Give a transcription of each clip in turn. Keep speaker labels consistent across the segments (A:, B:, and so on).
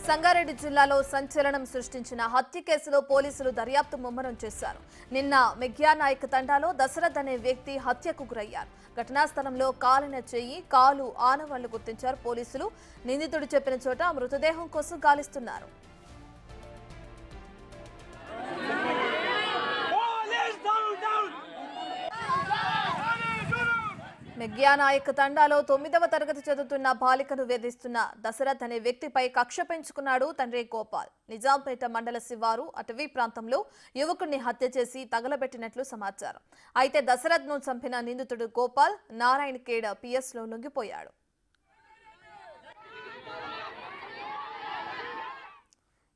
A: సంగారెడ్డి జిల్లాలో సంచలనం సృష్టించిన హత్య కేసులో పోలీసులు దర్యాప్తు ముమ్మరం చేశారు. నిన్న మెగ్యానాయక్ తండాలో దశరథ్ అనే వ్యక్తి హత్యకు గురయ్యారు. ఘటనా స్థలంలో కాలిన చెయ్యి, కాలు ఆనవాళ్లు గుర్తించారు పోలీసులు. నిందితుడు చెప్పిన చోట మృతదేహం కోసం గాలిస్తున్నారు. మెగ్యానాయక్ తండాలో 9వ తరగతి చదువుతున్న బాలికను వేధిస్తున్న దశరథ్ అనే వ్యక్తిపై కక్ష పెంచుకున్నాడు తండ్రి గోపాల్. నిజాంపేట మండల శివారు అటవీ ప్రాంతంలో యువకుడిని హత్య చేసి తగలబెట్టినట్లు సమాచారం. అయితే దశరథ్ ను చంపిన నిందితుడు గోపాల్ నారాయణఖేడ్ పిఎస్లో లొంగిపోయాడు.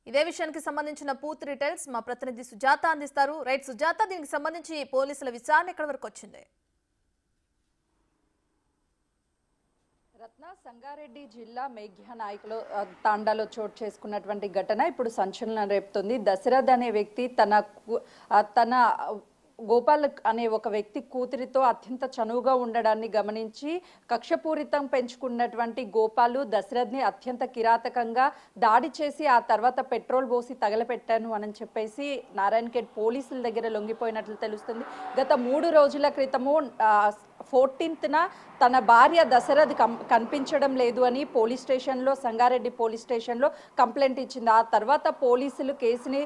A: ఇదే విషయానికి సంబంధించిన పూర్తి డీటెయిల్స్ మా ప్రతినిధి సుజాత అందిస్తారు. రైట్ సుజాత, దీనికి సంబంధించి పోలీసుల విచారణ ఎక్కడి వరకు వచ్చింది?
B: రత్న, సంగారెడ్డి జిల్లా మేఘ్యానాయకులో తాండాలో చోటు చేసుకున్నటువంటి ఘటన ఇప్పుడు సంచలనం రేపుతుంది. దశరథ్ అనే వ్యక్తి తన గోపాల్ అనే ఒక వ్యక్తి కూతురితో అత్యంత చనువుగా ఉండడాన్ని గమనించి కక్షపూరితం పెంచుకున్నటువంటి గోపాలు దశరథ్ని అత్యంత కిరాతకంగా దాడి చేసి ఆ తర్వాత పెట్రోల్ పోసి తగలపెట్టాను అని చెప్పేసి నారాయణఖేడ్ పోలీసుల దగ్గర లొంగిపోయినట్లు తెలుస్తుంది. గత 3 రోజుల క్రితము 14న తన భార్య దశరథ్ కనిపించడం లేదు అని పోలీస్ స్టేషన్లో, సంగారెడ్డి పోలీస్ స్టేషన్లో కంప్లైంట్ ఇచ్చింది. ఆ తర్వాత పోలీసులు కేసుని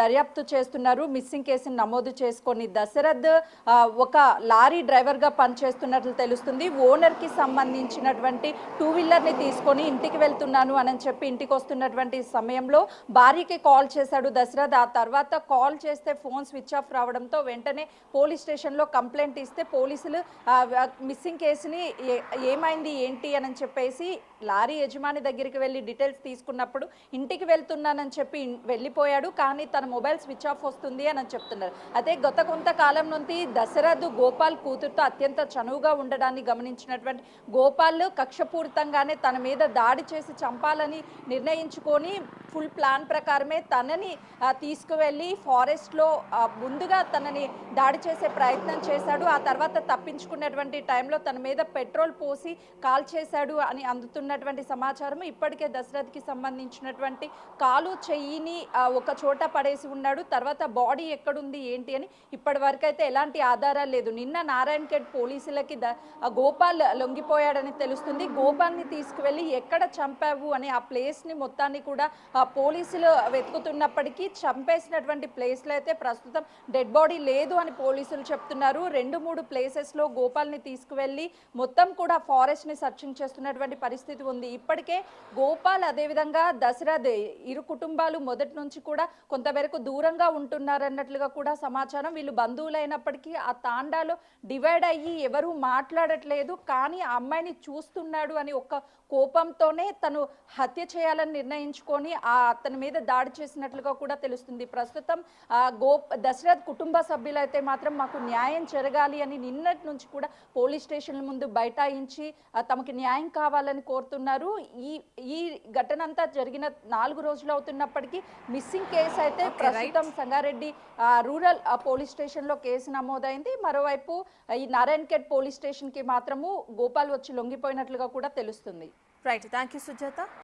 B: దర్యాప్తు చేస్తున్నారు. మిస్సింగ్ కేసుని నమోదు చేసుకొని దశరథ్ ఒక లారీ డ్రైవర్గా పనిచేస్తున్నట్లు తెలుస్తుంది. ఓనర్కి సంబంధించినటువంటి 2 వీలర్ని తీసుకొని ఇంటికి వెళ్తున్నాను అని చెప్పి ఇంటికి వస్తున్నటువంటి సమయంలో భార్యకి కాల్ చేశాడు దశరథ్. ఆ తర్వాత కాల్ చేస్తే ఫోన్ స్విచ్ ఆఫ్ రావడంతో వెంటనే పోలీస్ స్టేషన్లో కంప్లైంట్ ఇస్తే పోలీసులు మిస్సింగ్ కేసుని ఏమైంది ఏంటి అని చెప్పేసి లారీ యజమాని దగ్గరికి వెళ్ళి డీటెయిల్స్ తీసుకున్నప్పుడు ఇంటికి వెళ్తున్నానని చెప్పి వెళ్ళిపోయాడు. కానీ తన మొబైల్ స్విచ్ ఆఫ్ వస్తుంది అని చెప్తున్నారు. అదే గత కొంతకాలం నుండి దశరథ్ గోపాల్ కూతురుతో అత్యంత చనువుగా ఉండడాన్ని గమనించినటువంటి గోపాల్ కక్షపూరితంగానే తన మీద దాడి చేసి చంపాలని నిర్ణయించుకొని ఫుల్ ప్లాన్ ప్రకారమే తనని తీసుకువెళ్ళి ఫారెస్ట్లో ముందుగా తనని దాడి చేసే ప్రయత్నం చేశాడు. ఆ తర్వాత తప్పించుకున్నటువంటి టైంలో తన మీద పెట్రోల్ పోసి కాల్ చేశాడు అని అందుతున్నటువంటి సమాచారం. ఇప్పటికే దశరథ్కి సంబంధించినటువంటి కాలు చెయ్యిని ఒక చోట పడేసి ఉన్నాడు. తర్వాత బాడీ ఎక్కడుంది ఏంటి అని ఇప్పటి వరకు అయితే ఎలాంటి ఆధారాలు లేదు. నిన్న నారాయణఖేడ్ పోలీసులకి గోపాల్ లొంగిపోయాడని తెలుస్తుంది. గోపాల్ని తీసుకువెళ్ళి ఎక్కడ చంపావు అని ఆ ప్లేస్ని మొత్తాన్ని కూడా పోలీసులు వెతుకుతున్నప్పటికీ చంపేసినటువంటి ప్లేస్లో అయితే ప్రస్తుతం డెడ్ బాడీ లేదు అని పోలీసులు చెప్తున్నారు. 2-3 ప్లేసెస్లో గోపాల్ని తీసుకువెళ్ళి మొత్తం కూడా ఫారెస్ట్ని సర్చింగ్ చేస్తున్నటువంటి పరిస్థితి ఉంది. ఇప్పటికే గోపాల్ అదేవిధంగా దశరథ్ ఇరు కుటుంబాలు మొదటి నుంచి కూడా కొంతవరకు దూరంగా ఉంటున్నారన్నట్లుగా కూడా సమాచారం. వీళ్ళు బంధువులైనప్పటికీ ఆ తాండాలో డివైడ్ అయ్యి ఎవరు మాట్లాడట్లేదు. కానీ ఆ అమ్మాయిని చూస్తున్నాడు అని ఒక కోపంతోనే తను హత్య చేయాలని నిర్ణయించుకొని అతని మీద దాడి చేసినట్లుగా కూడా తెలుస్తుంది. ప్రస్తుతం దశరథ్ కుటుంబ సభ్యులైతే మాత్రం మాకు న్యాయం జరగాలి అని నిన్నటి నుంచి కూడా పోలీస్ స్టేషన్ల ముందు బైఠాయించి తమకి న్యాయం కావాలని కోరుతున్నారు. ఈ ఘటన అంతా జరిగిన 4 రోజులు అవుతున్నప్పటికీ మిస్సింగ్ కేసు అయితే ప్రస్తుతం సంగారెడ్డి రూరల్ పోలీస్ స్టేషన్లో కేసు నమోదైంది. మరోవైపు ఈ నారాయణఖేడ్ పోలీస్ స్టేషన్కి మాత్రము గోపాల్ వచ్చి లొంగిపోయినట్లుగా కూడా తెలుస్తుంది.
A: Right, thank you Sujatha.